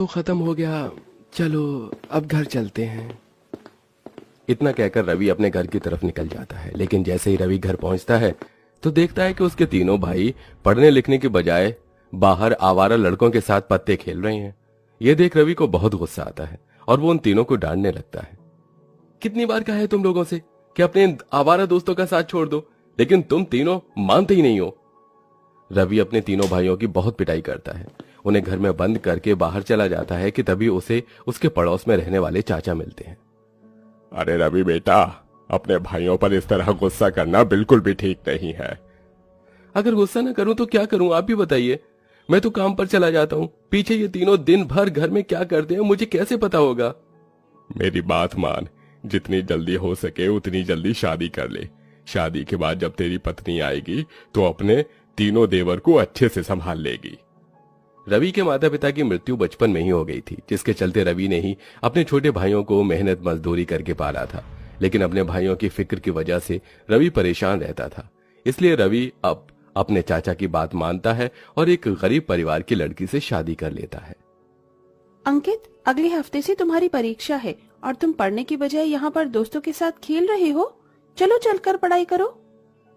तो खत्म हो गया, चलो अब घर चलते हैं। इतना कहकर रवि अपने घर की तरफ निकल जाता है, लेकिन जैसे ही रवि घर पहुंचता है तो देखता है कि उसके तीनों भाई पढ़ने लिखने के बजाय बाहर आवारा लड़कों के साथ पत्ते खेल रहे हैं। यह देख रवि को बहुत गुस्सा आता है और वो उन तीनों को डांटने लगता है। कितनी बार कहा है तुम लोगों से कि अपने आवारा दोस्तों का साथ छोड़ दो, लेकिन तुम तीनों मानते ही नहीं हो। रवि अपने तीनों भाइयों की बहुत पिटाई करता है, उन्हें घर में बंद करके बाहर चला जाता है कि तभी उसे उसके पड़ोस में रहने वाले चाचा मिलते हैं। अरे रवि बेटा, अपने भाइयों पर इस तरह गुस्सा करना बिल्कुल भी ठीक नहीं है। अगर गुस्सा न करूं तो क्या करूं, आप भी बताइए। मैं तो काम पर चला जाता हूं, पीछे ये तीनों दिन भर घर में क्या करते हैं मुझे कैसे पता होगा। मेरी बात मान, जितनी जल्दी हो सके उतनी जल्दी शादी कर ले। शादी के बाद जब तेरी पत्नी आएगी तो अपने तीनों देवर को अच्छे से संभाल लेगी। रवि के माता पिता की मृत्यु बचपन में ही हो गई थी, जिसके चलते रवि ने ही अपने छोटे भाइयों को मेहनत मजदूरी करके पाला था। लेकिन अपने भाइयों की फिक्र की वजह से रवि परेशान रहता था। इसलिए रवि अब अपने चाचा की बात मानता है और एक गरीब परिवार की लड़की से शादी कर लेता है। अंकित, अगले हफ्ते से तुम्हारी परीक्षा है और तुम पढ़ने की बजाय यहाँ पर दोस्तों के साथ खेल रहे हो। चलो चलकर पढ़ाई करो।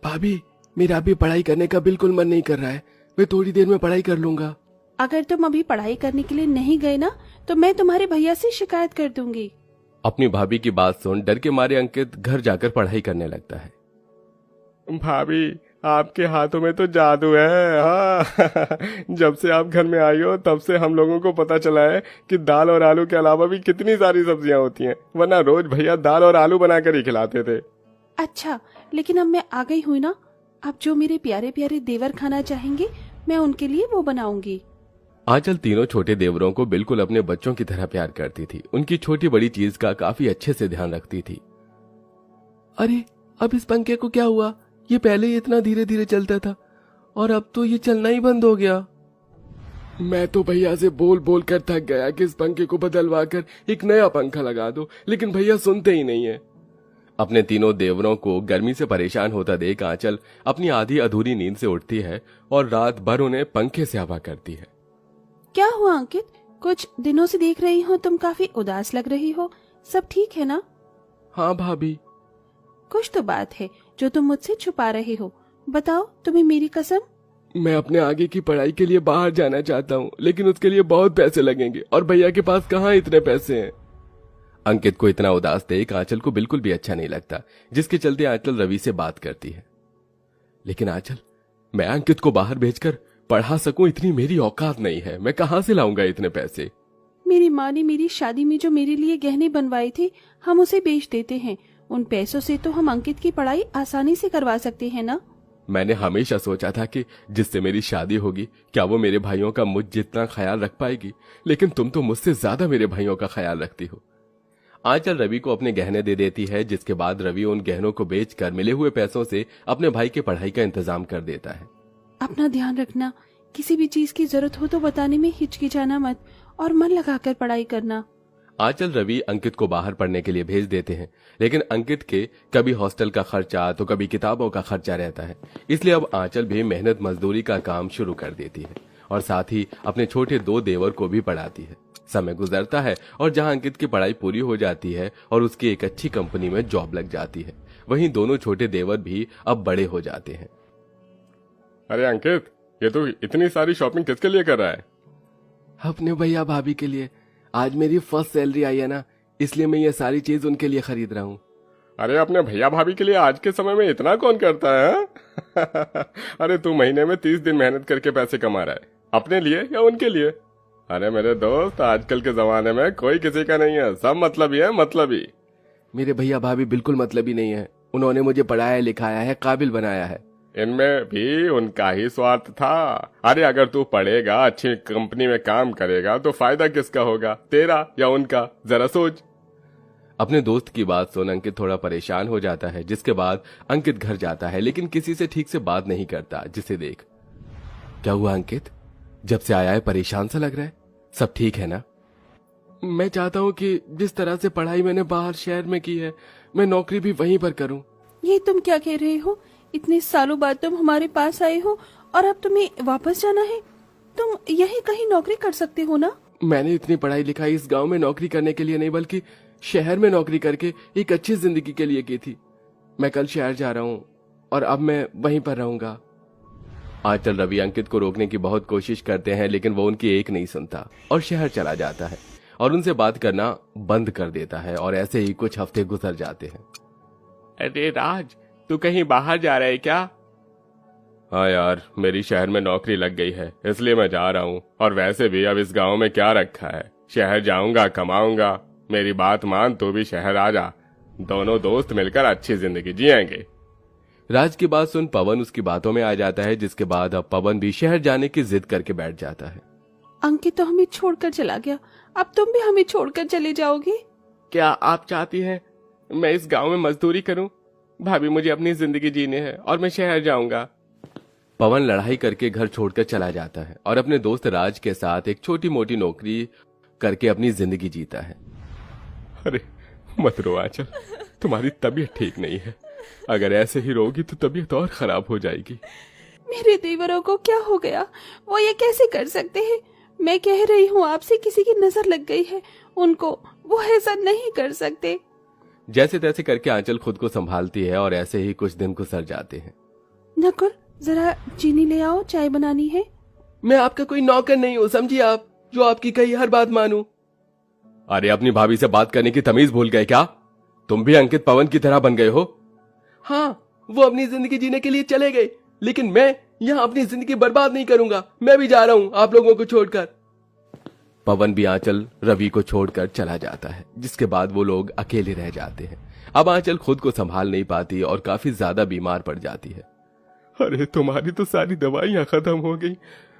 भाभी, मेरा अभी पढ़ाई करने का बिल्कुल मन नहीं कर रहा है, मैं थोड़ी देर में पढ़ाई कर लूंगा। अगर तुम अभी पढ़ाई करने के लिए नहीं गए ना तो मैं तुम्हारे भैया से शिकायत कर दूंगी। अपनी भाभी की बात सुन डर के मारे अंकित घर जाकर पढ़ाई करने लगता है। भाभी, आपके हाथों में तो जादू है। हाँ जब से आप घर में आई हो तब से हम लोगों को पता चला है कि दाल और आलू के अलावा भी कितनी सारी सब्जियां होती हैं, वरना रोज भैया दाल और आलू बनाकर ही खिलाते थे। अच्छा, लेकिन अब मैं आ गई हूँ ना, अब जो मेरे प्यारे प्यारे देवर खाना चाहेंगे मैं उनके लिए वो बनाऊंगी। आंचल तीनों छोटे देवरों को बिल्कुल अपने बच्चों की तरह प्यार करती थी, उनकी छोटी बड़ी चीज का काफी अच्छे से ध्यान रखती थी। अरे, अब इस पंखे को क्या हुआ? ये पहले ही इतना धीरे धीरे चलता था और अब तो ये चलना ही बंद हो गया। मैं तो भैया से बोल बोल कर थक गया कि इस पंखे को बदलवा कर एक नया पंखा लगा दो, लेकिन भैया सुनते ही नहीं है। अपने तीनों देवरों को गर्मी से परेशान होता देख आंचल अपनी आधी अधूरी नींद से उठती है और रात भर उन्हें पंखे से हवा करती है। क्या हुआ अंकित? कुछ दिनों से देख रही हूँ तुम काफी उदास लग रही हो, सब ठीक है ना? हाँ भाभी। कुछ तो बात है जो तुम मुझसे छुपा रहे हो, बताओ तुम्हें मेरी कसम। मैं अपने आगे की पढ़ाई के लिए बाहर जाना चाहता हूँ, लेकिन उसके लिए बहुत पैसे लगेंगे और भैया के पास कहाँ इतने पैसे हैं। अंकित को इतना उदास देख आंचल को बिल्कुल भी अच्छा नहीं लगता, जिसके चलते आंचल रवि से बात करती है। लेकिन आंचल, मैं अंकित को बाहर भेजकर पढ़ा सकूं इतनी मेरी औकात नहीं है, मैं कहां से लाऊंगा इतने पैसे। मेरी माँ ने मेरी शादी में जो मेरे लिए गहने बनवाए थे हम उसे बेच देते हैं, उन पैसों से तो हम अंकित की पढ़ाई आसानी से करवा सकते हैं ना। मैंने हमेशा सोचा था कि जिससे मेरी शादी होगी क्या वो मेरे भाइयों का मुझ जितना ख्याल रख पाएगी, लेकिन तुम तो मुझसे ज्यादा मेरे भाइयों का ख्याल रखती हो। आंचल रवि को अपने गहने दे देती है, जिसके बाद रवि उन गहनों को बेचकर मिले हुए पैसों से अपने भाई के पढ़ाई का इंतजाम कर देता है। अपना ध्यान रखना, किसी भी चीज की जरूरत हो तो बताने में हिचकिचाना मत और मन लगाकर पढ़ाई करना। आंचल रवि अंकित को बाहर पढ़ने के लिए भेज देते हैं, लेकिन अंकित के कभी हॉस्टल का खर्चा तो कभी किताबों का खर्चा रहता है। इसलिए अब आंचल भी मेहनत मजदूरी का काम शुरू कर देती है और साथ ही अपने छोटे दो देवर को भी पढ़ाती है। समय गुजरता है और जहां अंकित की पढ़ाई पूरी हो जाती है और उसकी एक अच्छी कंपनी में जॉब लग जाती है, वहीं दोनों छोटे देवर भी अब बड़े हो जाते हैं। अरे अंकित, ये तो इतनी सारी शॉपिंग किसके लिए कर रहा है? अपने भैया भाभी के लिए। आज मेरी फर्स्ट सैलरी आई है ना, इसलिए मैं ये सारी चीज उनके लिए खरीद रहा हूँ। अरे अपने भैया भाभी के लिए आज के समय में इतना कौन करता है? अरे तू महीने में 30 दिन मेहनत करके पैसे कमा रहा है, अपने लिए या उनके लिए? अरे मेरे दोस्त, आजकल के जमाने में कोई किसी का नहीं है, सब मतलबी है, मतलबी। मेरे भैया भाभी बिल्कुल मतलबी नहीं है, उन्होंने मुझे पढ़ाया लिखाया है, काबिल बनाया है। इनमें भी उनका ही स्वार्थ था। अरे अगर तू पढ़ेगा, अच्छी कंपनी में काम करेगा तो फायदा किसका होगा, तेरा या उनका? जरा सोच। अपने दोस्त की बात सुन अंकित थोड़ा परेशान हो जाता है, जिसके बाद अंकित घर जाता है, लेकिन किसी से ठीक से बात नहीं करता, जिसे देख। क्या हुआ अंकित, जब से आया है परेशान सा लग रहा है, सब ठीक है ना? मैं चाहता हूँ कि जिस तरह से पढ़ाई मैंने बाहर शहर में की है, मैं नौकरी भी वहीं पर करूँ। ये तुम क्या कह रहे हो? इतने सालों बाद तुम हमारे पास आए हो और अब तुम्हें वापस जाना है? तुम यही कहीं नौकरी कर सकते हो ना? मैंने इतनी पढ़ाई लिखाई इस गांव में नौकरी करने के लिए नहीं बल्कि शहर में नौकरी करके एक अच्छी जिंदगी के लिए की थी। मैं कल शहर जा रहा हूँ और अब मैं वहीं पर रहूंगा। आंचल रवि अंकित को रोकने की बहुत कोशिश करते हैं लेकिन वो उनकी एक नहीं सुनता और शहर चला जाता है और उनसे बात करना बंद कर देता है और ऐसे ही कुछ हफ्ते गुजर जाते हैं। अरे राज, तू कहीं बाहर जा रहा है क्या? हाँ यार, मेरी शहर में नौकरी लग गई है इसलिए मैं जा रहा हूँ। और वैसे भी अब इस गांव में क्या रखा है, शहर जाऊंगा कमाऊंगा। मेरी बात मान, तू भी शहर आ जा, दोनों दोस्त मिलकर अच्छी जिंदगी जिएंगे। राज की बात सुन पवन उसकी बातों में आ जाता है, जिसके बाद अब पवन भी शहर जाने की जिद करके बैठ जाता है। अंकित तो हमें छोड़कर चला गया, अब तुम भी हमें छोड़कर चले जाओगे? क्या आप चाहती हैं मैं इस गांव में मजदूरी करूं? भाभी, मुझे अपनी जिंदगी जीनी है और मैं शहर जाऊंगा। पवन लड़ाई करके घर छोड़कर चला जाता है और अपने दोस्त राज के साथ एक छोटी मोटी नौकरी करके अपनी जिंदगी जीता है। अरे मत रो आंचल, तुम्हारी तबीयत ठीक नहीं है। अगर ऐसे ही रोगी तो तबीयत और खराब हो जाएगी। मेरे देवरों को क्या हो गया? वो ये कैसे कर सकते हैं? मैं कह रही हूँ आपसे, किसी की नजर लग गई है उनको, वो ऐसा नहीं कर सकते। जैसे तैसे करके आंचल खुद को संभालती है और ऐसे ही कुछ दिन गुजर जाते हैं। नकुल, जरा चीनी ले आओ, चाय बनानी है। मैं आपका कोई नौकर नहीं हूँ, समझिए आप, जो आपकी कही हर बात मानूं। अरे अपनी भाभी से बात करने की तमीज भूल गए क्या? तुम भी अंकित पवन की तरह बन गए हो। हाँ, वो अपनी जिंदगी जीने के लिए चले गए, लेकिन मैं यहाँ अपनी जिंदगी बर्बाद नहीं करूंगा। मैं भी जा रहा हूँ आप लोगों को छोड़कर। पवन भी आंचल रवि को छोड़कर चला जाता है, जिसके बाद वो लोग अकेले रह जाते हैं। अब आंचल खुद को संभाल नहीं पाती और काफी ज्यादा बीमार पड़ जाती है। अरे तुम्हारी तो सारी दवाइयां खत्म हो गई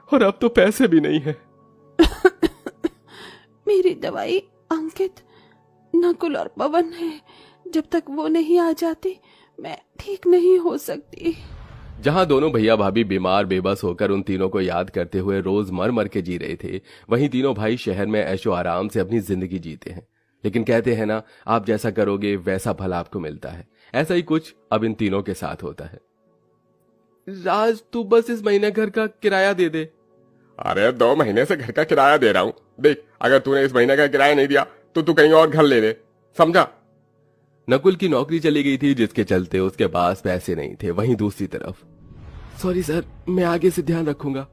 और अब तो पैसे भी नहीं है। मेरी दवाई अंकित, नकुल और पवन है। जब तक वो नहीं आ जाते मैं ठीक नहीं हो सकती। जहां दोनों भैया भाभी बीमार बेबस होकर उन तीनों को याद करते हुए रोज मर मर के जी रहे थे, वहीं तीनों भाई शहर में ऐशो आराम से अपनी जिंदगी जीते हैं। लेकिन कहते हैं ना, आप जैसा करोगे वैसा फल आपको मिलता है। ऐसा ही कुछ अब इन तीनों के साथ होता है। राज, तू बस इस महीने घर का किराया दे दे। अरे 2 महीने से घर का किराया दे रहा हूँ। देख, अगर तूने इस महीने का किराया नहीं दिया तो तू कहीं और घर ले ले, समझा? नकुल की नौकरी चली गई थी, जिसके चलते उसके पास पैसे नहीं थे। वहीं दूसरी तरफ, सॉरी सर, मैं आगे से ध्यान रखूंगा।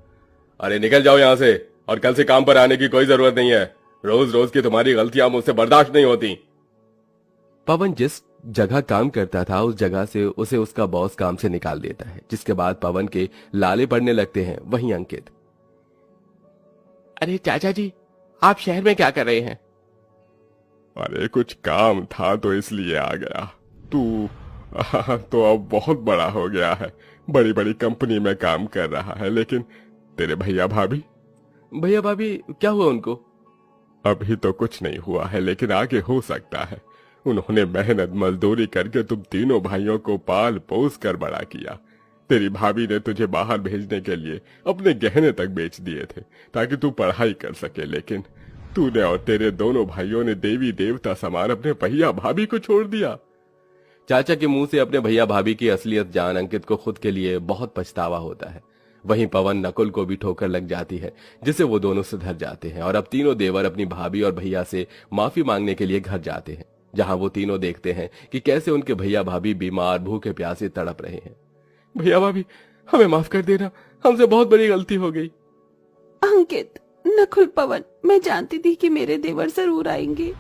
अरे निकल जाओ यहाँ से, और कल से काम पर आने की कोई जरूरत नहीं है। रोज रोज की तुम्हारी गलतियां मुझसे बर्दाश्त नहीं होती। पवन जिस जगह काम करता था उस जगह से उसे उसका बॉस काम से निकाल देता है, जिसके बाद पवन के लाले पड़ने लगते हैं। वहीं अंकित, अरे चाचा जी, आप शहर में क्या कर रहे हैं? अरे कुछ काम था तो इसलिए आ गया। तू तो अब बहुत बड़ा हो गया है, बड़ी बड़ी कंपनी में काम कर रहा है। लेकिन तेरे भैया भाभी क्या हुआ उनको? अभी तो कुछ नहीं हुआ है, लेकिन आगे हो सकता है। उन्होंने मेहनत मजदूरी करके तुम तीनों भाइयों को पाल पोस कर बड़ा किया। तेरी भाभी ने तुझे बाहर भेजने के लिए अपने गहने तक बेच दिए थे ताकि तू पढ़ाई कर सके, लेकिन तूने और तेरे दोनों भाइयों ने देवी देवता समान अपने भैया भाभी को छोड़ दिया। चाचा के मुंह से अपने भैया भाभी की असलियत जान अंकित को खुद के लिए बहुत पछतावा होता है। वहीं पवन नकुल को भी ठोकर लग जाती है, जिससे वो दोनों सुधर जाते हैं और अब तीनों देवर अपनी भाभी और भैया से माफी मांगने के लिए घर जाते हैं, जहां वो तीनों देखते हैं कि कैसे उनके भैया भाभी बीमार भूखे प्यासे तड़प रहे हैं। भैया भाभी, हमें माफ कर देना, हमसे बहुत बड़ी गलती हो गई। अंकित, नकुल, पवन, मैं जानती थी कि मेरे देवर जरूर आएंगे।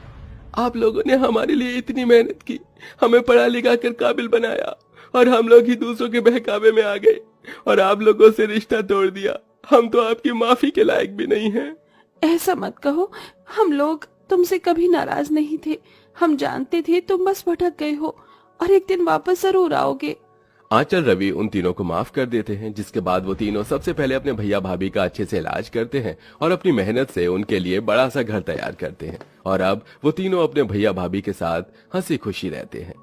आप लोगों ने हमारे लिए इतनी मेहनत की, हमें पढ़ा लिखा कर काबिल बनाया, और हम लोग ही दूसरों के बहकावे में आ गए और आप लोगों से रिश्ता तोड़ दिया। हम तो आपकी माफी के लायक भी नहीं हैं। ऐसा मत कहो, हम लोग तुमसे कभी नाराज नहीं थे। हम जानते थे तुम बस भटक गए हो और एक दिन वापस जरूर आओगे। आंचल रवि उन तीनों को माफ कर देते हैं, जिसके बाद वो तीनों सबसे पहले अपने भैया भाभी का अच्छे से इलाज करते हैं और अपनी मेहनत से उनके लिए बड़ा सा घर तैयार करते हैं। और अब वो तीनों अपने भैया भाभी के साथ हंसी खुशी रहते हैं।